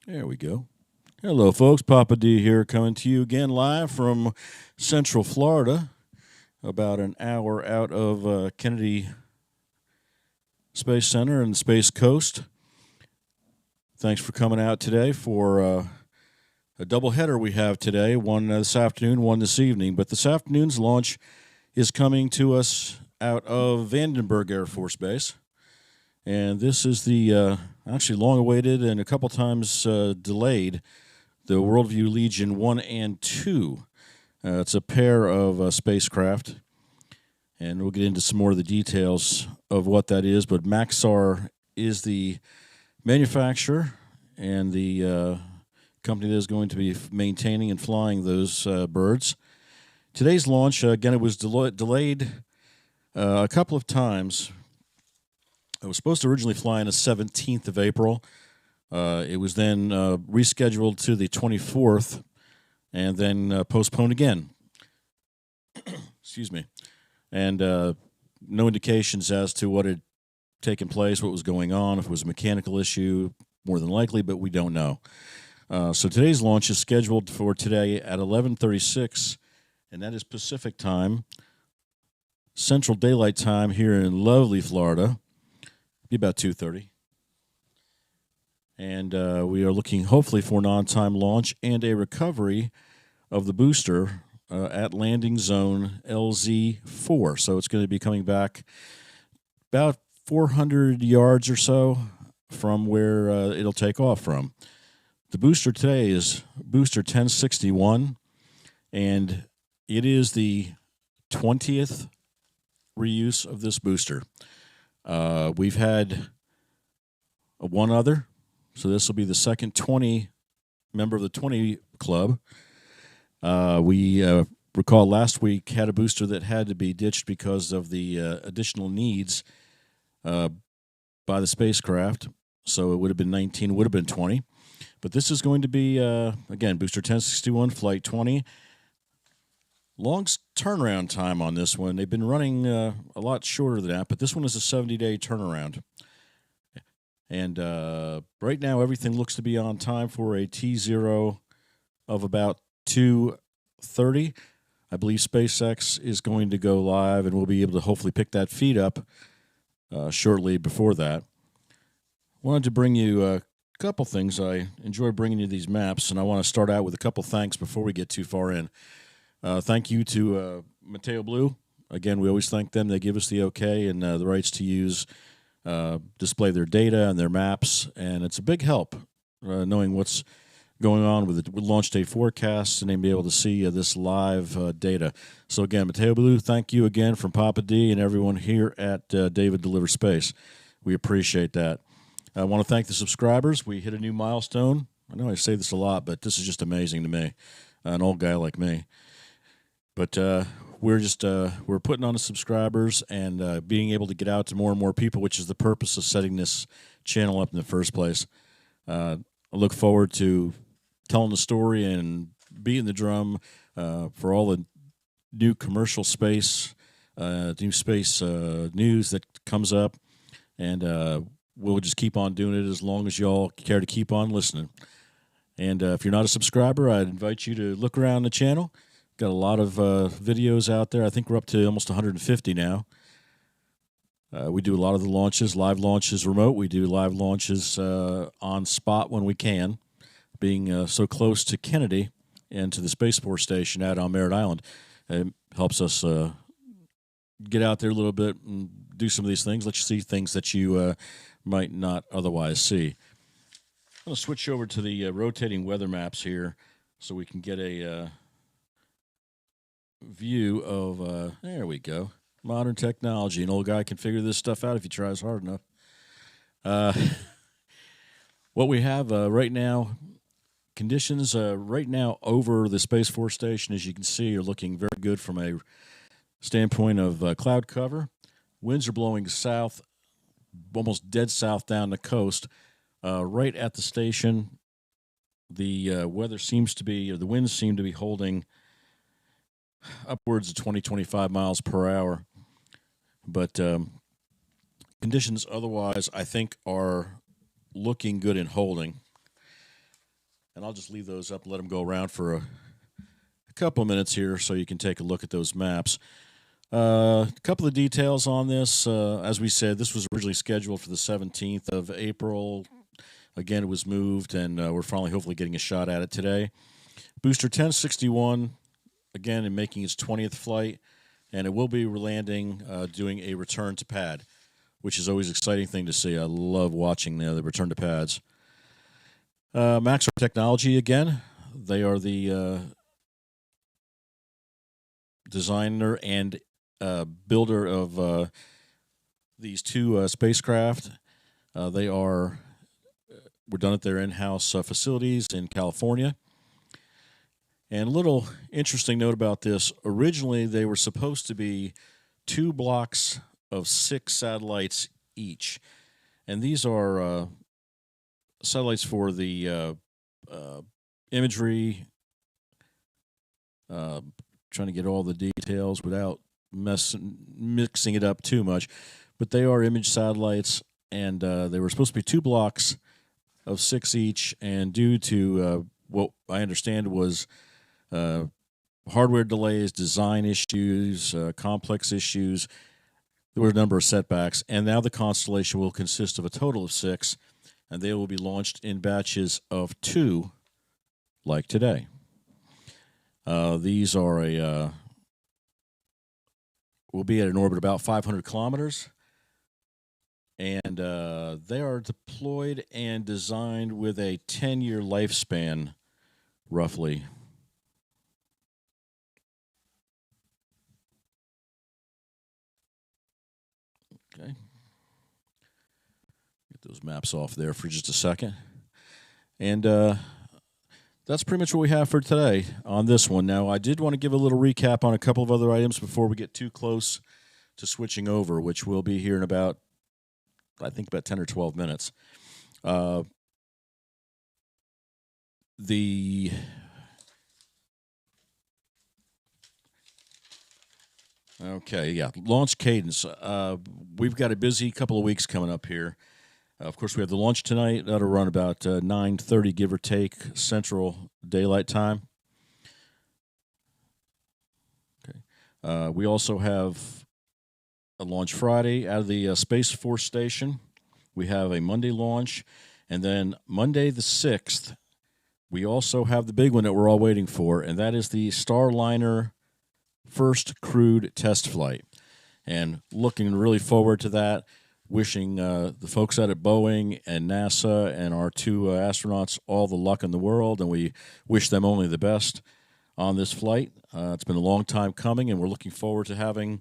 There we go. Hello, folks. Papa D here, coming to you again live from Central Florida, about an hour out of Kennedy Space Center and the Space Coast. Thanks for coming out today for a doubleheader we have today, one this afternoon, one this evening. But this afternoon's launch is coming to us out of Vandenberg Air Force Base. And this is the actually long awaited and a couple times delayed, the WorldView Legion 1 and 2. It's a pair of spacecraft, and we'll get into some more of the details of what that is. But Maxar is the manufacturer and the company that is going to be maintaining and flying those birds. Today's launch, again, it was delayed a couple of times. It was supposed to originally fly on the 17th of April. It was then rescheduled to the 24th and then postponed again. Excuse me. And no indications as to what had taken place, what was going on, if it was a mechanical issue, more than likely, but we don't know. So today's launch is scheduled for today at 11:36, and that is Pacific time, Central Daylight Time here in lovely Florida. Be about 2:30. And we are looking hopefully for an on-time launch and a recovery of the booster at landing zone LZ4. So it's going to be coming back about 400 yards or so from where it'll take off from. The booster today is booster 1061, and it is the 20th reuse of this booster. We've had one other, so this will be the second 20 member of the 20 club. We recall last week had a booster that had to be ditched because of the additional needs by the spacecraft. So it would have been 19, would have been 20. But this is going to be, again, booster 1061, flight 20. Long turnaround time on this one. They've been running a lot shorter than that, but this one is a 70-day turnaround. And right now, everything looks to be on time for a T0 of about 2:30. I believe SpaceX is going to go live, and we'll be able to hopefully pick that feed up shortly before that. Wanted to bring you a couple things. I enjoy bringing you these maps, and I want to start out with a couple thanks before we get too far in. Thank you to meteoblue. Again, we always thank them. They give us the okay and the rights to use, display their data and their maps, and it's a big help knowing what's going on with the launch day forecasts and then be able to see this live data. So again, meteoblue, thank you again from Papa D and everyone here at David Deliver Space. We appreciate that. I want to thank the subscribers. We hit a new milestone. I know I say this a lot, but this is just amazing to me, an old guy like me. But we're putting on the subscribers and being able to get out to more and more people, which is the purpose of setting this channel up in the first place. I look forward to telling the story and beating the drum for all the new commercial space, new space news that comes up, and we'll just keep on doing it as long as y'all care to keep on listening. And if you're not a subscriber, I'd invite you to look around the channel. Got a lot of videos out there. I think we're up to almost 150 now. We do a lot of the launches, live launches remote. We do live launches on spot when we can, being so close to Kennedy and to the Space Force Station out on Merritt Island. It helps us get out there a little bit and do some of these things, let you see things that you might not otherwise see. I'm going to switch over to the rotating weather maps here so we can get a view of, there we go, modern technology. An old guy can figure this stuff out if he tries hard enough. What we have right now, conditions right now over the Space Force Station, as you can see, are looking very good from a standpoint of cloud cover. Winds are blowing south, almost dead south down the coast. Right at the station, the weather seems to be, or the winds seem to be holding upwards of 20, 25 miles per hour. But conditions otherwise, I think, are looking good and holding. And I'll just leave those up and let them go around for a couple of minutes here so you can take a look at those maps. A couple of details on this. As we said, this was originally scheduled for the 17th of April. Again, it was moved, and we're finally hopefully getting a shot at it today. Booster 1061, again, in making its 20th flight, and it will be landing, doing a return to pad, which is always an exciting thing to see. I love watching the return to pads. Maxar Technology, again, they are the designer and builder of these two spacecraft. We're done at their in-house facilities in California. And a little interesting note about this, originally they were supposed to be 2 blocks of 6 satellites each. And these are satellites for the imagery, trying to get all the details without mixing it up too much. But they are image satellites, and they were supposed to be 2 blocks of 6 each, and due to what I understand was hardware delays, design issues, complex issues, there were a number of setbacks, and now the constellation will consist of a total of 6, and they will be launched in batches of 2, like today. These are will be at an orbit about 500 kilometers, and they are deployed and designed with a 10-year lifespan, roughly. Okay. Get those maps off there for just a second. And that's pretty much what we have for today on this one. Now, I did want to give a little recap on a couple of other items before we get too close to switching over, which will be here in about, I think, about 10 or 12 minutes. Launch cadence. We've got a busy couple of weeks coming up here. Of course, we have the launch tonight. That'll run about 9:30, give or take, Central Daylight Time. Okay. We also have a launch Friday out of the Space Force Station. We have a Monday launch. And then Monday the 6th, we also have the big one that we're all waiting for, and that is the Starliner first crewed test flight. And looking really forward to that. Wishing the folks out at Boeing and NASA and our 2 astronauts all the luck in the world, and we wish them only the best on this flight. It's been a long time coming, and we're looking forward to having,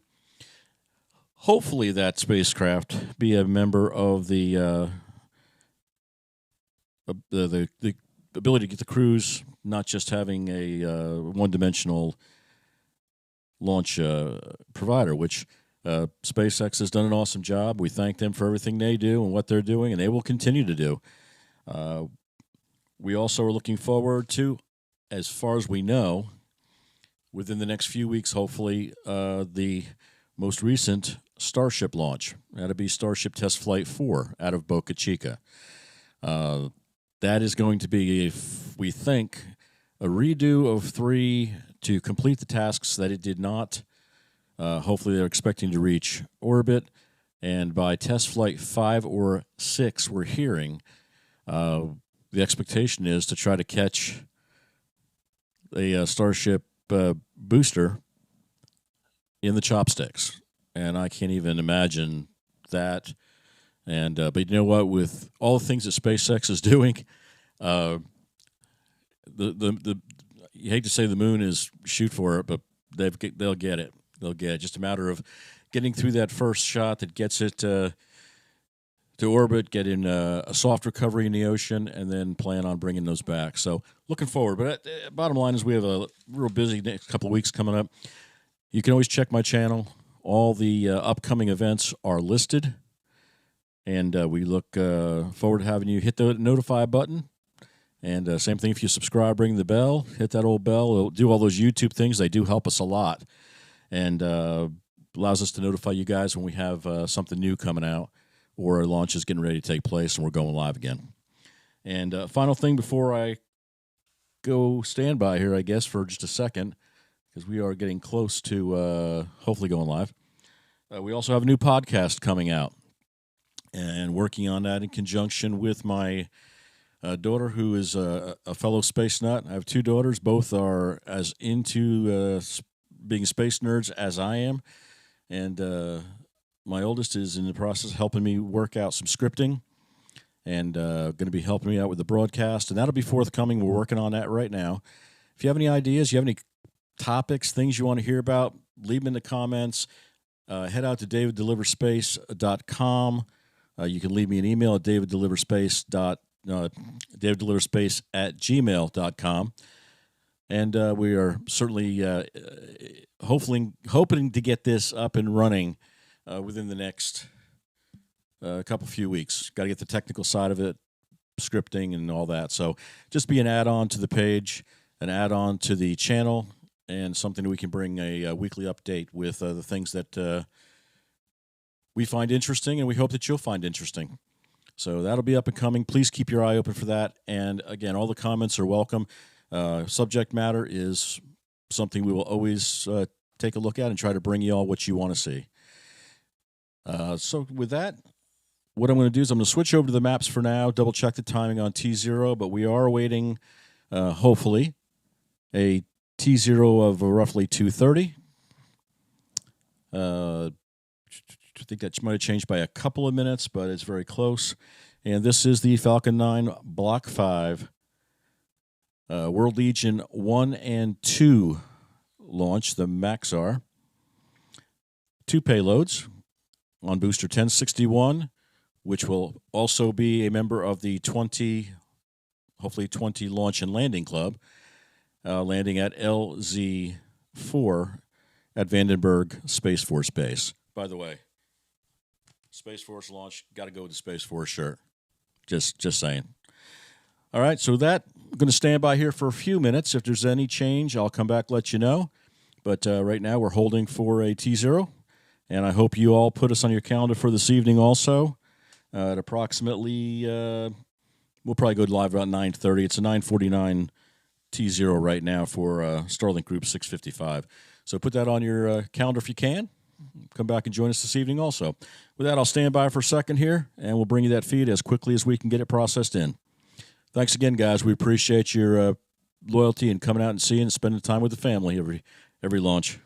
hopefully, that spacecraft be a member of the ability to get the crews, not just having a one-dimensional launch provider, which SpaceX has done an awesome job. We thank them for everything they do and what they're doing, and they will continue to do. We also are looking forward to, as far as we know, within the next few weeks, hopefully, the most recent Starship launch. That'll be Starship Test Flight 4 out of Boca Chica. That is going to be, we think, a redo of 3 to complete the tasks that it did not. Hopefully they're expecting to reach orbit, and by test flight 5 or 6, we're hearing the expectation is to try to catch a Starship booster in the chopsticks, and I can't even imagine that. And but you know what? With all the things that SpaceX is doing, you hate to say the moon is shoot for it, but they'll get it. They'll get it. Just a matter of getting through that first shot that gets it to orbit, getting a soft recovery in the ocean, and then plan on bringing those back. So looking forward. But bottom line is we have a real busy next couple of weeks coming up. You can always check my channel. All the upcoming events are listed. And we look forward to having you hit the notify button. And same thing if you subscribe, ring the bell, hit that old bell. It'll do all those YouTube things. They do help us a lot. And allows us to notify you guys when we have something new coming out or a launch is getting ready to take place and we're going live again. And final thing before I go standby here, I guess, for just a second, because we are getting close to hopefully going live. We also have a new podcast coming out, and working on that in conjunction with my daughter, who is a fellow space nut. I have two daughters. Both are as into being space nerds as I am. And my oldest is in the process of helping me work out some scripting and going to be helping me out with the broadcast. And that'll be forthcoming. We're working on that right now. If you have any ideas, you have any topics, things you want to hear about, leave them in the comments. Head out to daviddeliverspace.com. You can leave me an email at daviddeliverspace@gmail.com. And we are certainly hoping to get this up and running within the next few weeks. Got to get the technical side of it, scripting and all that. So just be an add-on to the page, an add-on to the channel, and something that we can bring a weekly update with the things that we find interesting and we hope that you'll find interesting. So that'll be up and coming. Please keep your eye open for that. And again, all the comments are welcome. Subject matter is something we will always take a look at and try to bring you all what you want to see. So with that, what I'm going to do is I'm going to switch over to the maps for now, double check the timing on T0, but we are awaiting, hopefully, a T0 of roughly 2:30. I think that might have changed by a couple of minutes, but it's very close. And this is the Falcon 9 Block 5 World Legion 1 and 2 launch, the Maxar. 2 payloads on booster 1061, which will also be a member of the hopefully 20 Launch and Landing Club, landing at LZ4 at Vandenberg Space Force Base. By the way, Space Force launch, got to go with the Space Force shirt. Just saying. All right, so that, I'm going to stand by here for a few minutes. If there's any change, I'll come back, let you know. But right now we're holding for a T0, and I hope you all put us on your calendar for this evening also. At approximately, we'll probably go live about 9:30. It's a 9:49 T0 right now for Starlink Group 655. So put that on your calendar if you can. Come back and join us this evening also. With that, I'll stand by for a second here, and we'll bring you that feed as quickly as we can get it processed in. Thanks again, guys. We appreciate your loyalty and coming out and seeing and spending time with the family every launch.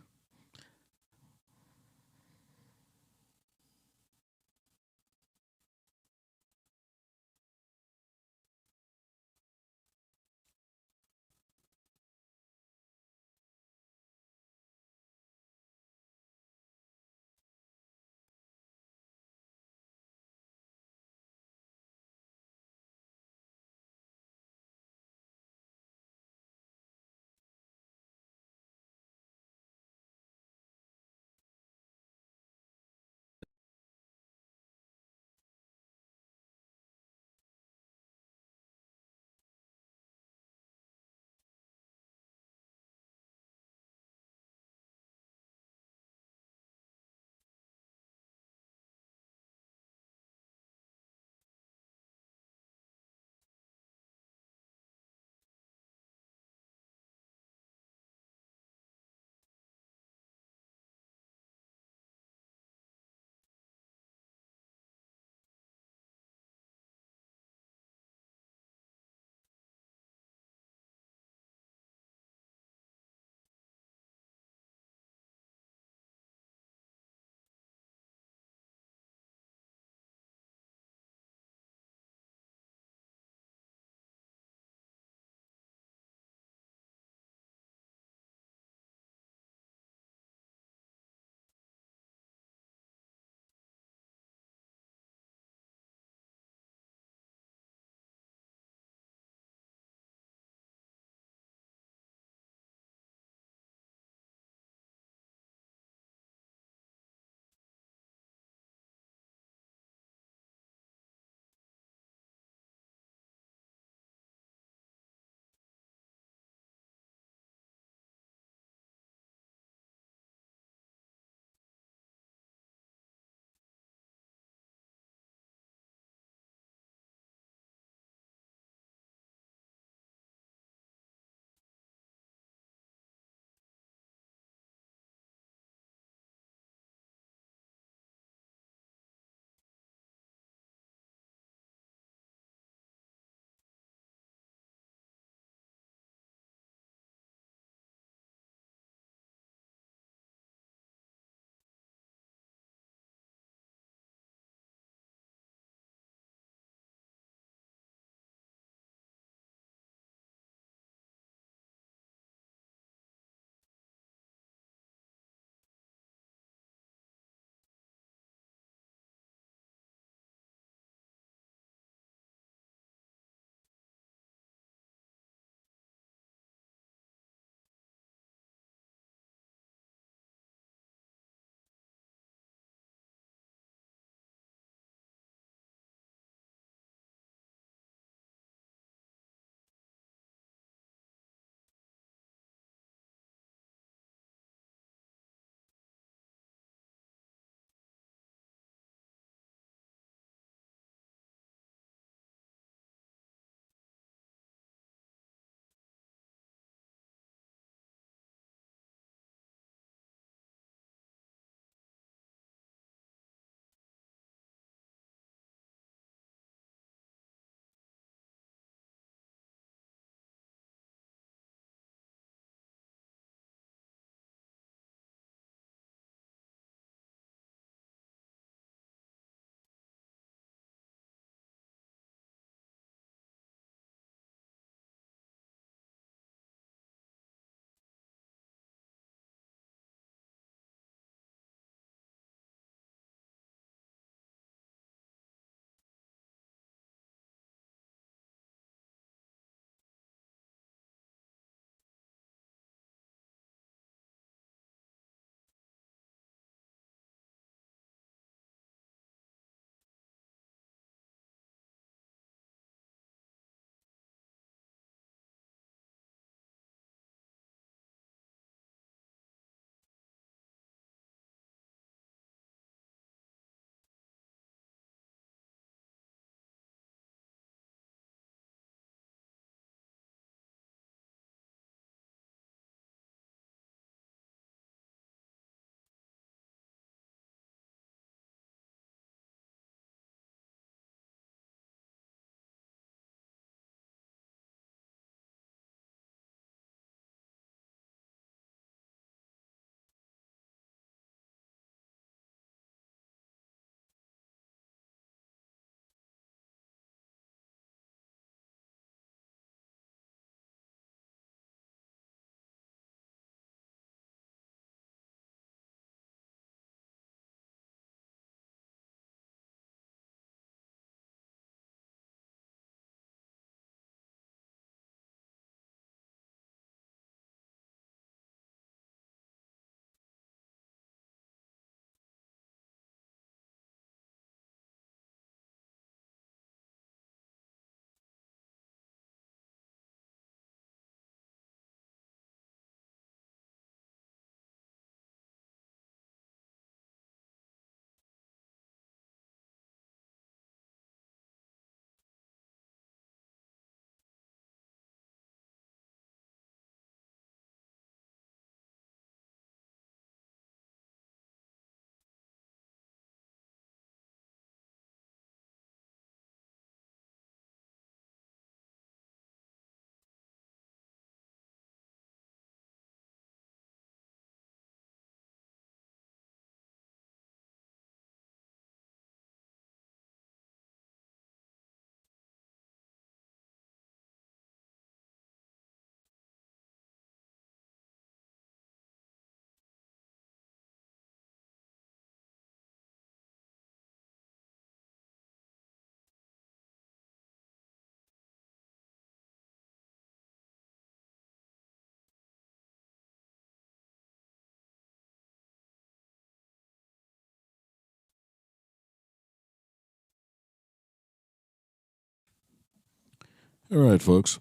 All right, folks.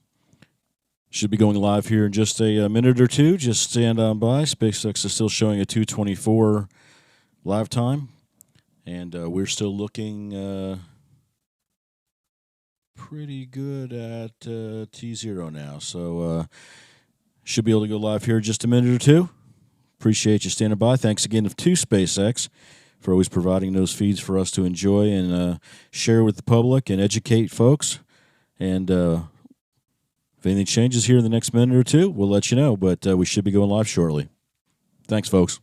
Should be going live here in just a minute or two. Just stand on by. SpaceX is still showing a 2:24 live time, and we're still looking pretty good at T0 now. So should be able to go live here in just a minute or two. Appreciate you standing by. Thanks again to SpaceX for always providing those feeds for us to enjoy and share with the public and educate folks. And if anything changes here in the next minute or two, we'll let you know. But we should be going live shortly. Thanks, folks.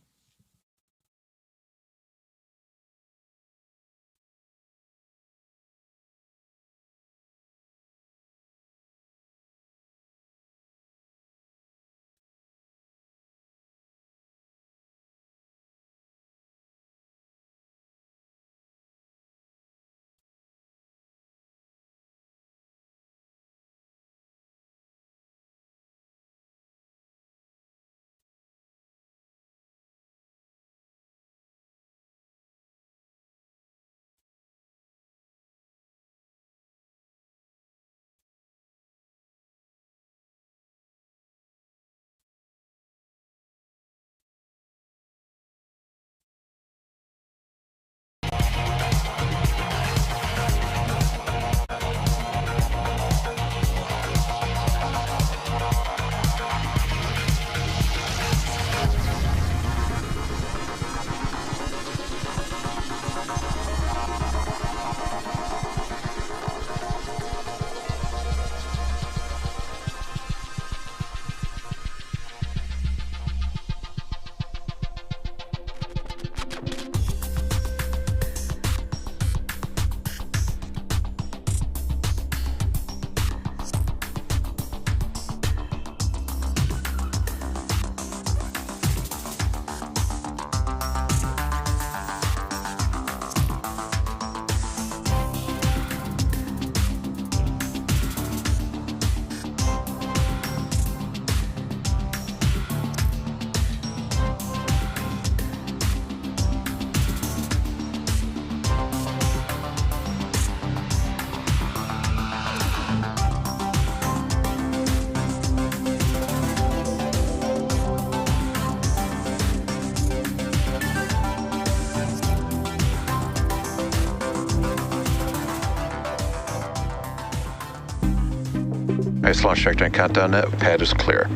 Nice launch trajectory and countdown net. Pad is clear.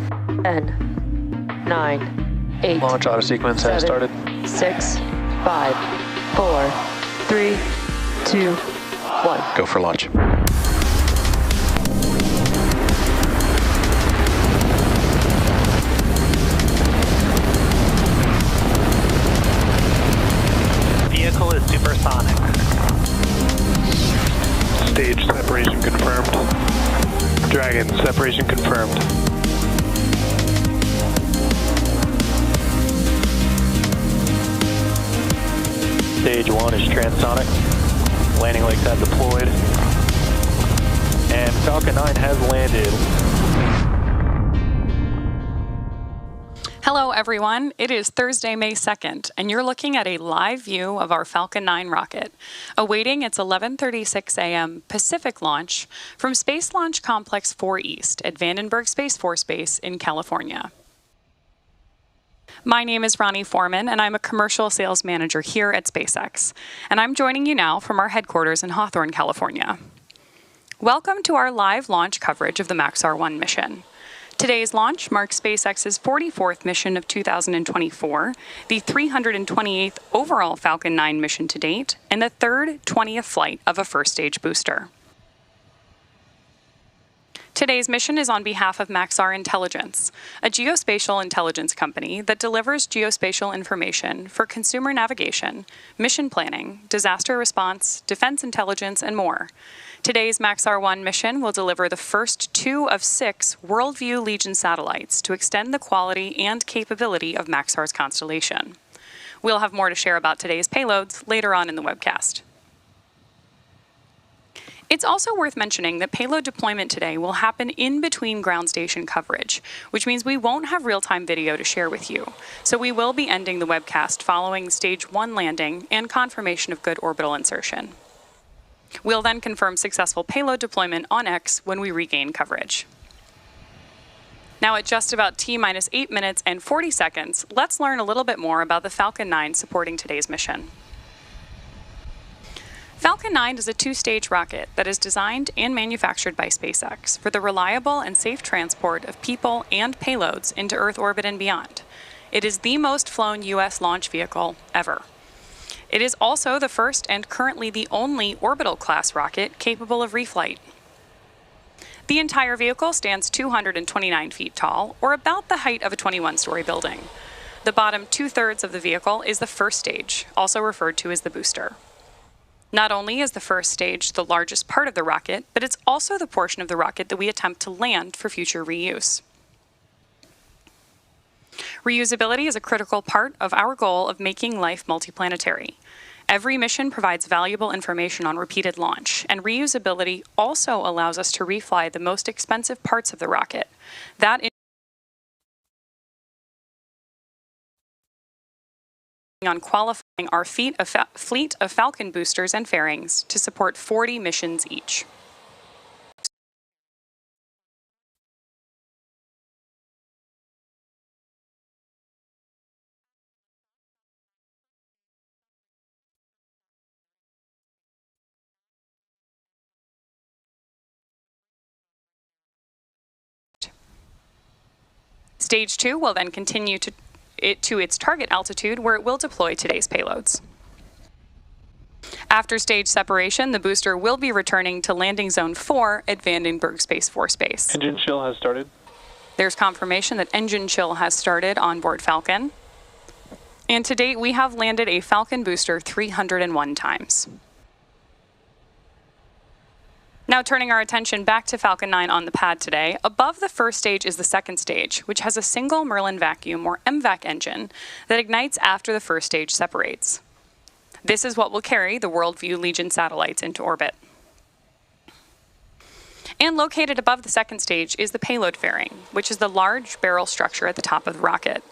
10, 9, 8. Launch auto sequence has started. 6, 5, 4, 3, 2, 1. Go for launch. Vehicle is supersonic. Stage separation confirmed. Dragon, separation confirmed. Stage 1 is transonic. Landing legs have deployed. And Falcon 9 has landed. Hello, everyone. It is Thursday, May 2nd, and you're looking at a live view of our Falcon 9 rocket, awaiting its 11:36 a.m. Pacific launch from Space Launch Complex 4 East at Vandenberg Space Force Base in California. My name is Ronnie Foreman, and I'm a commercial sales manager here at SpaceX, and I'm joining you now from our headquarters in Hawthorne, California. Welcome to our live launch coverage of the Maxar 1 mission. Today's launch marks SpaceX's 44th mission of 2024, the 328th overall Falcon 9 mission to date, and the third 20th flight of a first-stage booster. Today's mission is on behalf of Maxar Intelligence, a geospatial intelligence company that delivers geospatial information for consumer navigation, mission planning, disaster response, defense intelligence, and more. Today's Maxar 1 mission will deliver the first 2 of 6 WorldView Legion satellites to extend the quality and capability of Maxar's constellation. We'll have more to share about today's payloads later on in the webcast. It's also worth mentioning that payload deployment today will happen in between ground station coverage, which means we won't have real-time video to share with you. So we will be ending the webcast following Stage 1 landing and confirmation of good orbital insertion. We'll then confirm successful payload deployment on X when we regain coverage. Now at just about T-minus 8 minutes and 40 seconds, let's learn a little bit more about the Falcon 9 supporting today's mission. Falcon 9 is a two-stage rocket that is designed and manufactured by SpaceX for the reliable and safe transport of people and payloads into Earth orbit and beyond. It is the most flown U.S. launch vehicle ever. It is also the first and currently the only orbital-class rocket capable of reflight. The entire vehicle stands 229 feet tall, or about the height of a 21-story building. The bottom two-thirds of the vehicle is the first stage, also referred to as the booster. Not only is the first stage the largest part of the rocket, but it's also the portion of the rocket that we attempt to land for future reuse. Reusability is a critical part of our goal of making life multiplanetary. Every mission provides valuable information on repeated launch, and reusability also allows us to refly the most expensive parts of the rocket. That is on qualifying our fleet of Falcon boosters and fairings to support 40 missions each. Stage 2 will then continue to its target altitude, where it will deploy today's payloads. After stage separation, the booster will be returning to landing zone 4 at Vandenberg Space Force Base. Engine chill has started. There's confirmation that engine chill has started on board Falcon. And to date, we have landed a Falcon booster 301 times. Now turning our attention back to Falcon 9 on the pad today, above the first stage is the second stage, which has a single Merlin vacuum or MVAC engine that ignites after the first stage separates. This is what will carry the WorldView Legion satellites into orbit. And located above the second stage is the payload fairing, which is the large barrel structure at the top of the rocket.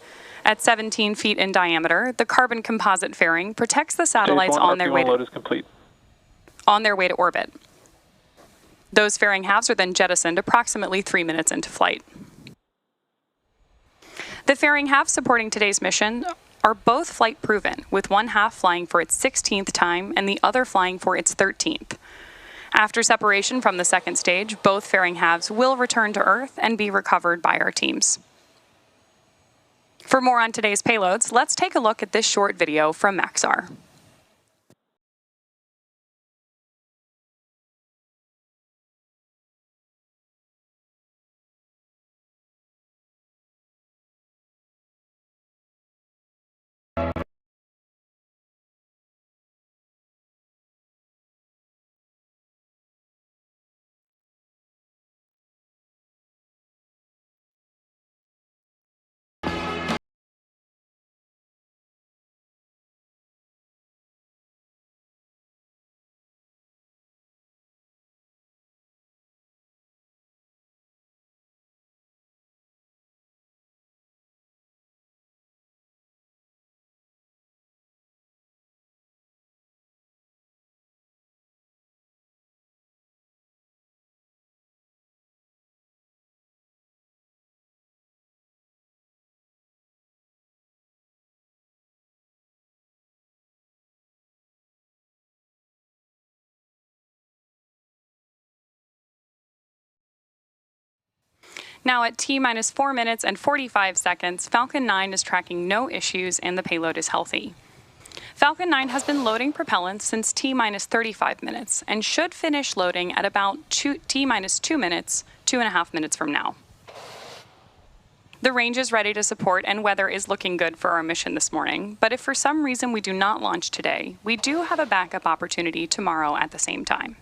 At 17 feet in diameter, the carbon composite fairing protects the satellites on their way to orbit. Those fairing halves are then jettisoned approximately 3 minutes into flight. The fairing halves supporting today's mission are both flight proven, with one half flying for its 16th time and the other flying for its 13th. After separation from the second stage, both fairing halves will return to Earth and be recovered by our teams. For more on today's payloads, let's take a look at this short video from Maxar. Now at T-minus 4 minutes and 45 seconds, Falcon 9 is tracking no issues and the payload is healthy. Falcon 9 has been loading propellant since T-minus 35 minutes and should finish loading at about T-minus 2 minutes, 2.5 minutes from now. The range is ready to support and weather is looking good for our mission this morning, but if for some reason we do not launch today, we do have a backup opportunity tomorrow at the same time.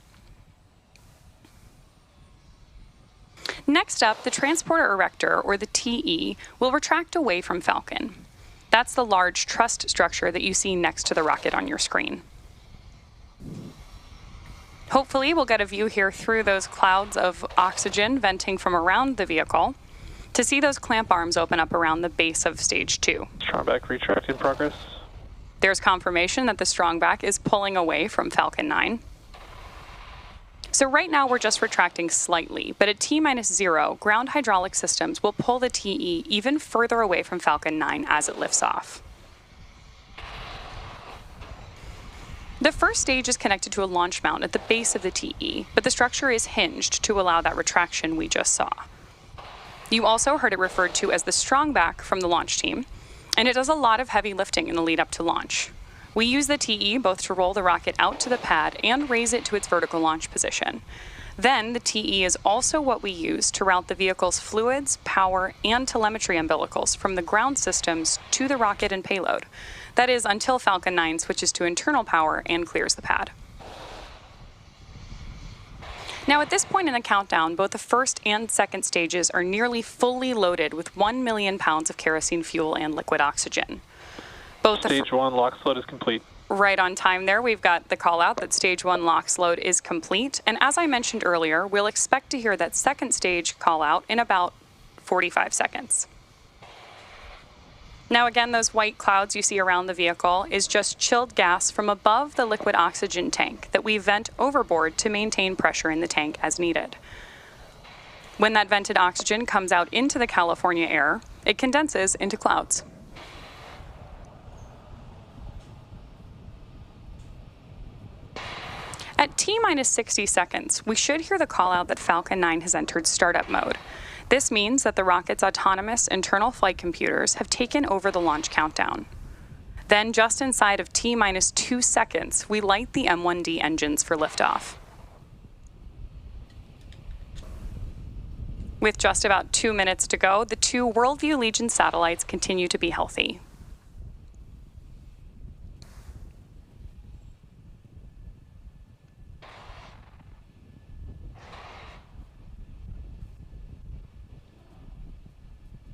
Next up, the transporter erector, or the TE, will retract away from Falcon. That's the large truss structure that you see next to the rocket on your screen. Hopefully, we'll get a view here through those clouds of oxygen venting from around the vehicle to see those clamp arms open up around the base of stage 2. Strongback retract in progress. There's confirmation that the strongback is pulling away from Falcon 9. So right now we're just retracting slightly, but at T-0, ground hydraulic systems will pull the TE even further away from Falcon 9 as it lifts off. The first stage is connected to a launch mount at the base of the TE, but the structure is hinged to allow that retraction we just saw. You also heard it referred to as the strongback from the launch team, and it does a lot of heavy lifting in the lead up to launch. We use the TE both to roll the rocket out to the pad and raise it to its vertical launch position. Then the TE is also what we use to route the vehicle's fluids, power, and telemetry umbilicals from the ground systems to the rocket and payload. That is, until Falcon 9 switches to internal power and clears the pad. Now, at this point in the countdown, both the first and second stages are nearly fully loaded with 1 million pounds of kerosene fuel and liquid oxygen. Stage 1 LOX load is complete. Right on time there. We've got the call out that stage 1 LOX load is complete. And as I mentioned earlier, we'll expect to hear that second stage call out in about 45 seconds. Now again, those white clouds you see around the vehicle is just chilled gas from above the liquid oxygen tank that we vent overboard to maintain pressure in the tank as needed. When that vented oxygen comes out into the California air, it condenses into clouds. At T-minus 60 seconds, we should hear the call out that Falcon 9 has entered startup mode. This means that the rocket's autonomous internal flight computers have taken over the launch countdown. Then, just inside of T-minus 2 seconds, we light the M1D engines for liftoff. With just about 2 minutes to go, the 2 WorldView Legion satellites continue to be healthy.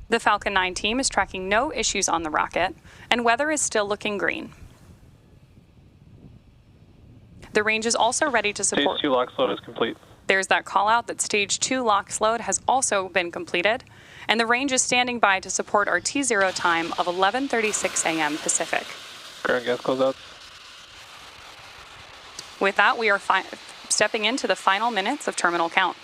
The Falcon 9 team is tracking no issues on the rocket, and weather is still looking green. The range is also ready to support. Stage 2 LOX load is complete. There's that call out that stage 2 LOX load has also been completed, and the range is standing by to support our T0 time of 11:36 a.m. Pacific. Ground gas closeouts. With that, we are stepping into the final minutes of terminal count.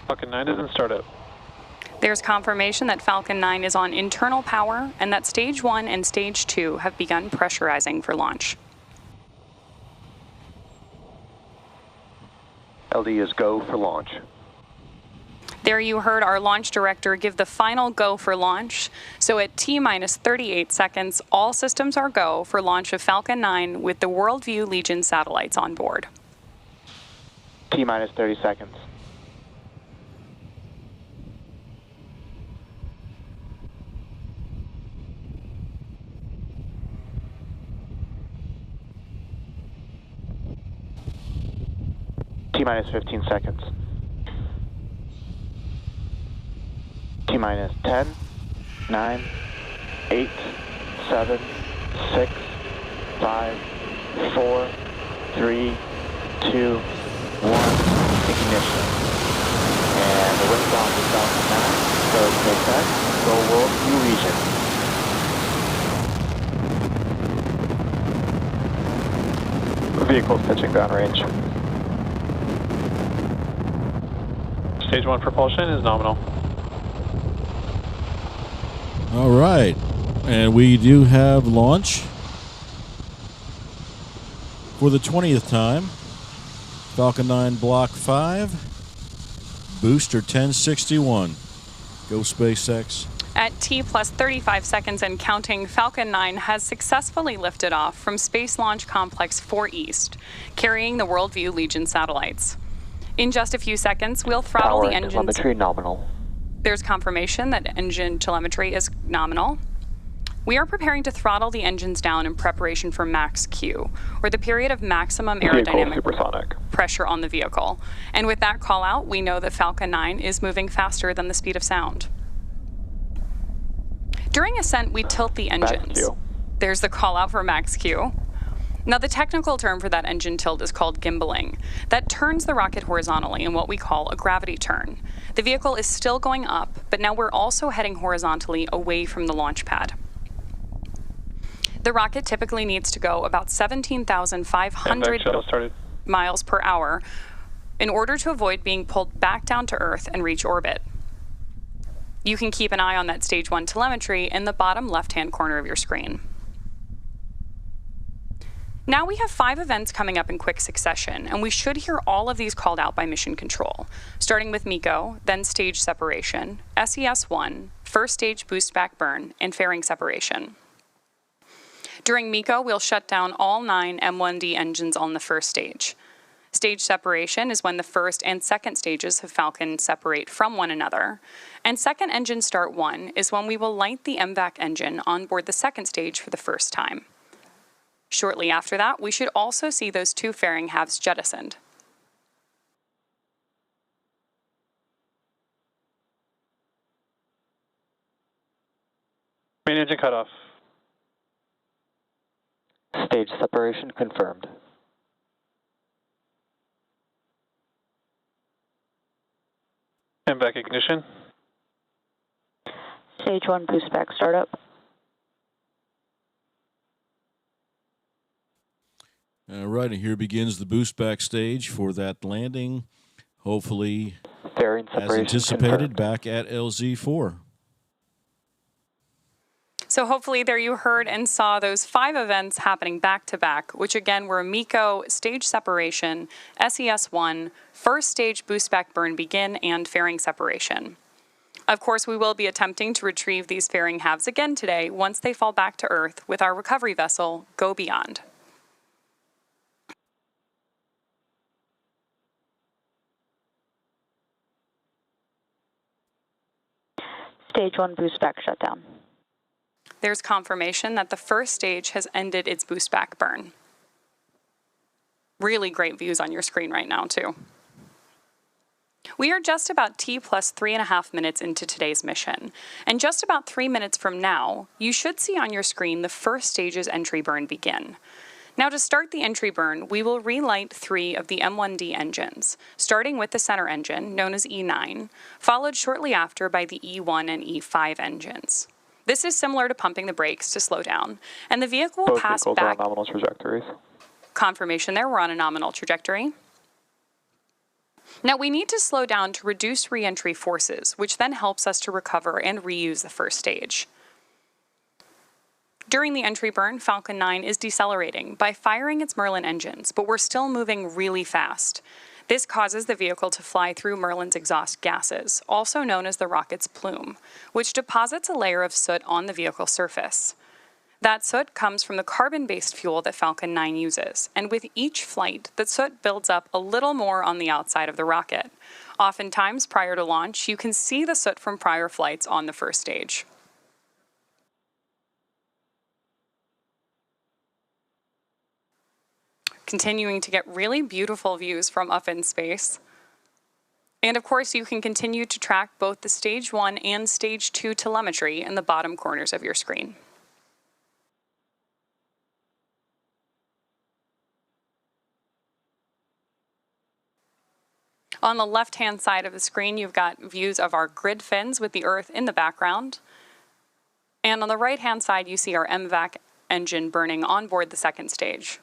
Falcon 9 is in startup. There's confirmation that Falcon 9 is on internal power and that stage 1 and stage 2 have begun pressurizing for launch. LD is go for launch. There you heard our launch director give the final go for launch. So at T-minus 38 seconds, all systems are go for launch of Falcon 9 with the WorldView Legion satellites on board. T-minus 30 seconds. T-minus 15 seconds. T-minus 10, 9, 8, 7, 6, 5, 4, 3, 2, 1, ignition. And the liftoff is Falcon 9, go SpaceX, go WorldView Legion. Vehicle's pitching downrange. Stage 1 propulsion is nominal. All right. And we do have launch for the 20th time. Falcon 9 Block 5, Booster 1061. Go SpaceX. At T plus 35 seconds and counting, Falcon 9 has successfully lifted off from Space Launch Complex 4 East, carrying the WorldView Legion satellites. In just a few seconds, we'll throttle the engines. Telemetry nominal. There's confirmation that engine telemetry is nominal. We are preparing to throttle the engines down in preparation for max Q, or the period of maximum aerodynamic supersonic pressure on the vehicle. And with that call out, we know that Falcon 9 is moving faster than the speed of sound. During ascent, we tilt the engines. Q. There's the call out for max Q. Now, the technical term for that engine tilt is called gimbaling. That turns the rocket horizontally in what we call a gravity turn. The vehicle is still going up, but now we're also heading horizontally away from the launch pad. The rocket typically needs to go about 17,500 miles per hour in order to avoid being pulled back down to Earth and reach orbit. You can keep an eye on that Stage 1 telemetry in the bottom left-hand corner of your screen. Now we have 5 events coming up in quick succession, and we should hear all of these called out by Mission Control, starting with MECO, then stage separation, SES-1, first stage boost back burn, and fairing separation. During MECO, we'll shut down all 9 M1D engines on the first stage. Stage separation is when the first and second stages of Falcon separate from one another, and second engine start 1 is when we will light the MVAC engine on board the second stage for the first time. Shortly after that, we should also see those 2 fairing halves jettisoned. Main engine cutoff. Stage separation confirmed. MVAC ignition. Stage 1 boost back startup. All right, and here begins the boost back stage for that landing, hopefully Fairing as separation anticipated, confirmed. back at LZ4. So hopefully there you heard and saw those 5 events happening back to back, which again were MECO, stage separation, SES-1, first stage boost back burn begin, and fairing separation. Of course, we will be attempting to retrieve these fairing halves again today once they fall back to Earth with our recovery vessel, Go Beyond. Stage 1 boost back shutdown. There's confirmation that the first stage has ended its boost back burn. Really great views on your screen right now, too. We are just about T plus 3.5 minutes into today's mission, and just about 3 minutes from now, you should see on your screen the first stage's entry burn begin. Now, to start the entry burn, we will relight 3 of the M1D engines, starting with the center engine, known as E9, followed shortly after by the E1 and E5 engines. This is similar to pumping the brakes to slow down, and the vehicle will Both pass vehicles back. are on nominal trajectories. Confirmation there, we're on a nominal trajectory. Now, we need to slow down to reduce re-entry forces, which then helps us to recover and reuse the first stage. During the entry burn, Falcon 9 is decelerating by firing its Merlin engines, but we're still moving really fast. This causes the vehicle to fly through Merlin's exhaust gases, also known as the rocket's plume, which deposits a layer of soot on the vehicle surface. That soot comes from the carbon-based fuel that Falcon 9 uses, and with each flight, the soot builds up a little more on the outside of the rocket. Oftentimes, prior to launch, you can see the soot from prior flights on the first stage. Continuing to get really beautiful views from up in space. And of course, you can continue to track both the Stage 1 and Stage 2 telemetry in the bottom corners of your screen. On the left-hand side of the screen, you've got views of our grid fins with the Earth in the background. And on the right-hand side, you see our MVAC engine burning on board the second stage.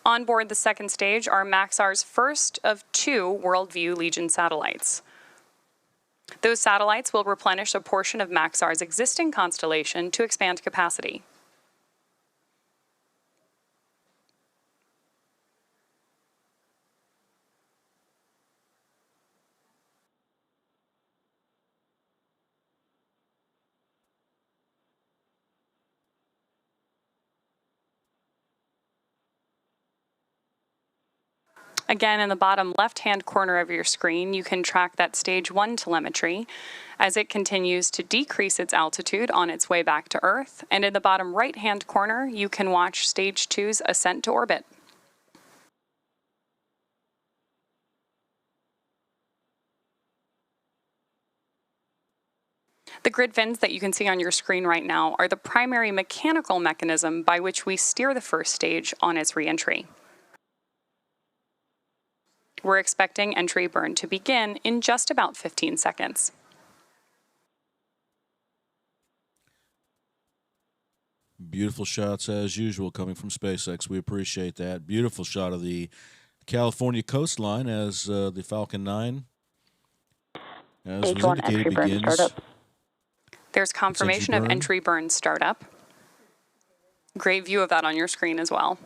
On board the second stage are Maxar's first of 2 WorldView Legion satellites. Those satellites will replenish a portion of Maxar's existing constellation to expand capacity. Again, in the bottom left-hand corner of your screen, you can track that Stage 1 telemetry as it continues to decrease its altitude on its way back to Earth. And in the bottom right-hand corner, you can watch Stage 2's ascent to orbit. The grid fins that you can see on your screen right now are the primary mechanical mechanism by which we steer the first stage on its re-entry. We're expecting entry burn to begin in just about 15 seconds. Beautiful shots as usual coming from SpaceX. We appreciate that. Beautiful shot of the California coastline as the Falcon 9, as Stage was 1 indicated, entry burn begins. startup. There's confirmation of entry burn startup. Great view of that on your screen as well.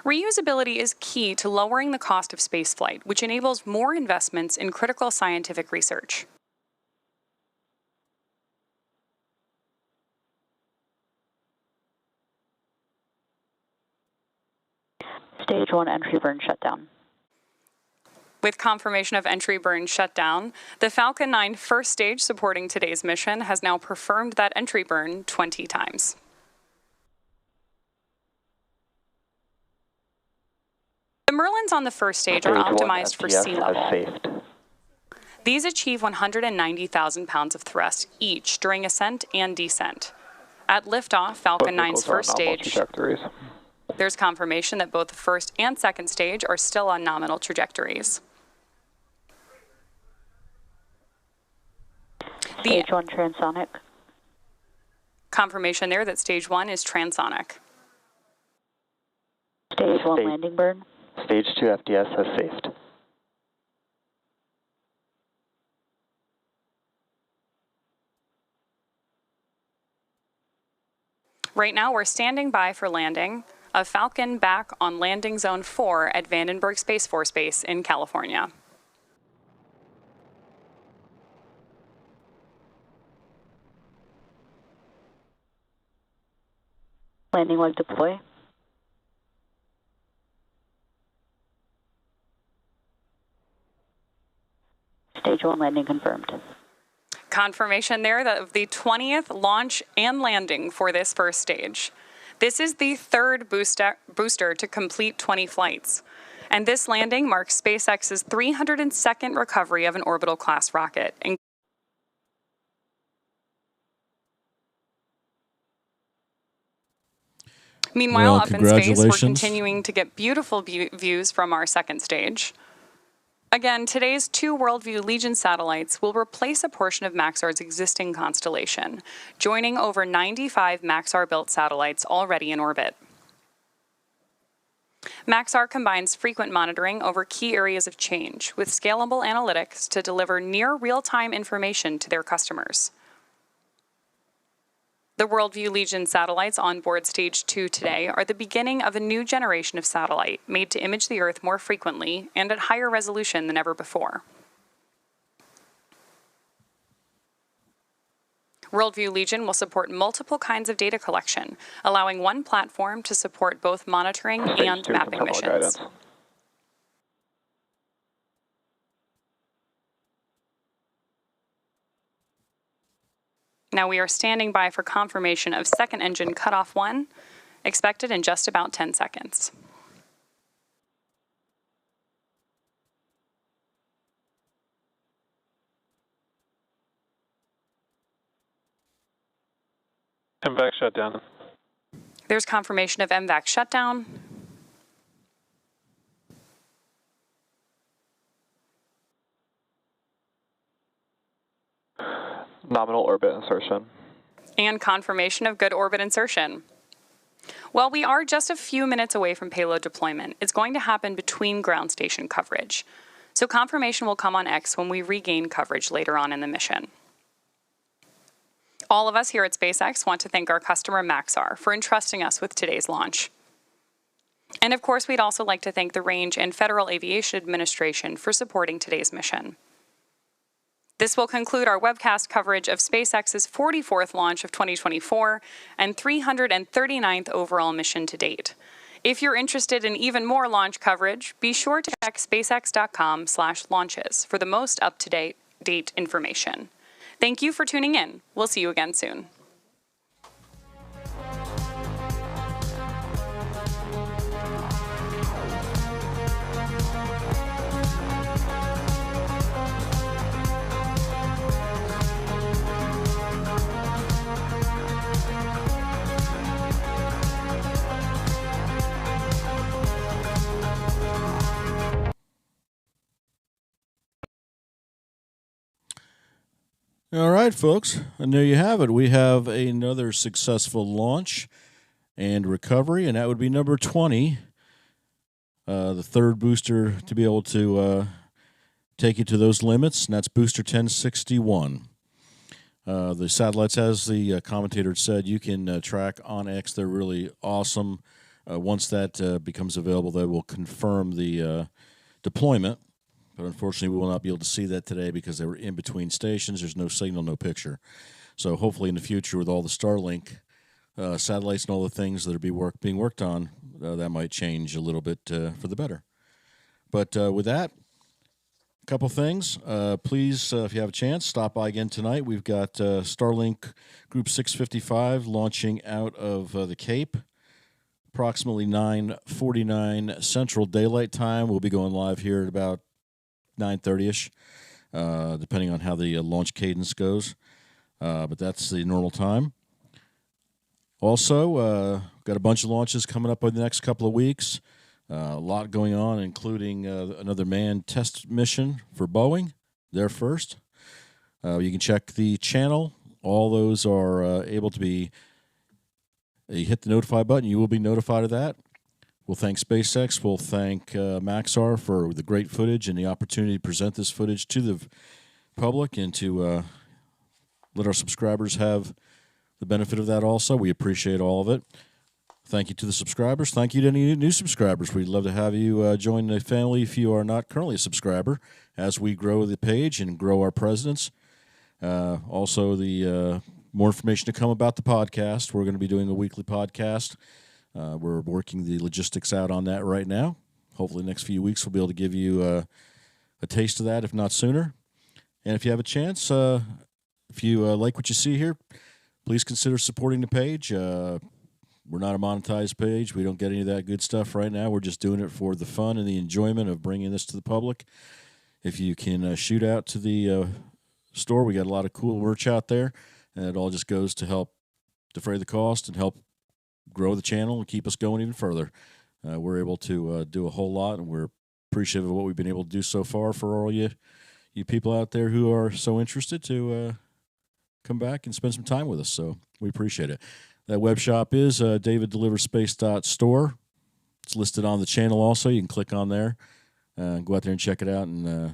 Reusability is key to lowering the cost of spaceflight, which enables more investments in critical scientific research. Stage 1 entry burn shutdown. With confirmation of entry burn shutdown, the Falcon 9 first stage supporting today's mission has now performed that entry burn 20 times. The Merlins on the first stage are optimized for sea level. These achieve 190,000 pounds of thrust each during ascent and descent. At liftoff, Falcon 9's first stage, there's confirmation that both the first and second stage are still on nominal trajectories. Stage 1 transonic. Confirmation there that stage 1 is transonic. Stage 1 landing burn. Stage 2 FDS has safed. Right now we're standing by for landing of Falcon back on landing zone 4 at Vandenberg Space Force Base in California. Landing leg deploy. Stage 1 landing confirmed. Confirmation there that of the 20th launch and landing for this first stage. This is the third booster to complete 20 flights. And this landing marks SpaceX's 302nd recovery of an orbital class rocket. Meanwhile, up in space, we're continuing to get beautiful views from our second stage. Again, today's 2 WorldView Legion satellites will replace a portion of Maxar's existing constellation, joining over 95 Maxar-built satellites already in orbit. Maxar combines frequent monitoring over key areas of change with scalable analytics to deliver near real-time information to their customers. The WorldView Legion satellites on board Stage 2 today are the beginning of a new generation of satellite made to image the Earth more frequently and at higher resolution than ever before. WorldView Legion will support multiple kinds of data collection, allowing one platform to support both monitoring and mapping missions. Now we are standing by for confirmation of second engine cutoff 1, expected in just about 10 seconds. MVAC shutdown. There's confirmation of MVAC shutdown. Nominal orbit insertion. And confirmation of good orbit insertion. While we are just a few minutes away from payload deployment, it's going to happen between ground station coverage. So confirmation will come on X when we regain coverage later on in the mission. All of us here at SpaceX want to thank our customer Maxar for entrusting us with today's launch. And of course, we'd also like to thank the Range and Federal Aviation Administration for supporting today's mission. This will conclude our webcast coverage of SpaceX's 44th launch of 2024 and 339th overall mission to date. If you're interested in even more launch coverage, be sure to check spacex.com/launches for the most up-to-date information. Thank you for tuning in. We'll see you again soon. All right, folks, and there you have it. We have another successful launch and recovery, and that would be number 20, the third booster to be able to take you to those limits, and that's booster 1061. The satellites, as the commentator said, you can track on X. They're really awesome. Once that becomes available, they will confirm the deployment. But unfortunately, we will not be able to see that today because they were in between stations. There's no signal, no picture. So hopefully in the future, with all the Starlink satellites and all the things that are being worked on, that might change a little bit for the better. But with that, a couple things. Please, if you have a chance, stop by again tonight. We've got Starlink Group 655 launching out of the Cape. Approximately 9:49 Central Daylight Time. We'll be going live here at about 9:30ish, depending on how the launch cadence goes. But that's the normal time. Also, got a bunch of launches coming up over the next couple of weeks. A lot going on, including another manned test mission for Boeing. They're first. You can check the channel. All those are able to be. You hit the notify button, you will be notified of that. We'll thank SpaceX. We'll thank Maxar for the great footage and the opportunity to present this footage to the public and to let our subscribers have the benefit of that also. We appreciate all of it. Thank you to the subscribers. Thank you to any new subscribers. We'd love to have you join the family if you are not currently a subscriber as we grow the page and grow our presence. Also, the more information to come about the podcast. We're going to be doing a weekly podcast. We're working the logistics out on that right now. Hopefully, the next few weeks we'll be able to give you a taste of that, if not sooner. And if you have a chance, if you like what you see here, please consider supporting the page. We're not a monetized page. We don't get any of that good stuff right now. We're just doing it for the fun and the enjoyment of bringing this to the public. If you can shoot out to the store, we got a lot of cool merch out there, and it all just goes to help defray the cost and help grow the channel and keep us going even further. We're able to do a whole lot, and we're appreciative of what we've been able to do so far for all you people out there who are so interested to come back and spend some time with us. So we appreciate it. That web shop is daviddeliverspace.store. It's listed on the channel also. You can click on there, go out there and check it out, and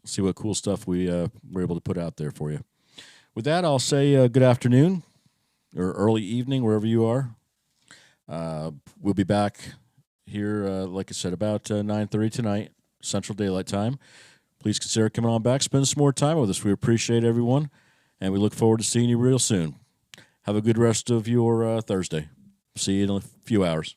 see what cool stuff we're able to put out there for you. With that, I'll say good afternoon or early evening, wherever you are. We'll be back here, like I said, about 9:30 tonight, Central Daylight Time. Please consider coming on back, spend some more time with us. We appreciate everyone, and we look forward to seeing you real soon. Have a good rest of your Thursday. See you in a few hours.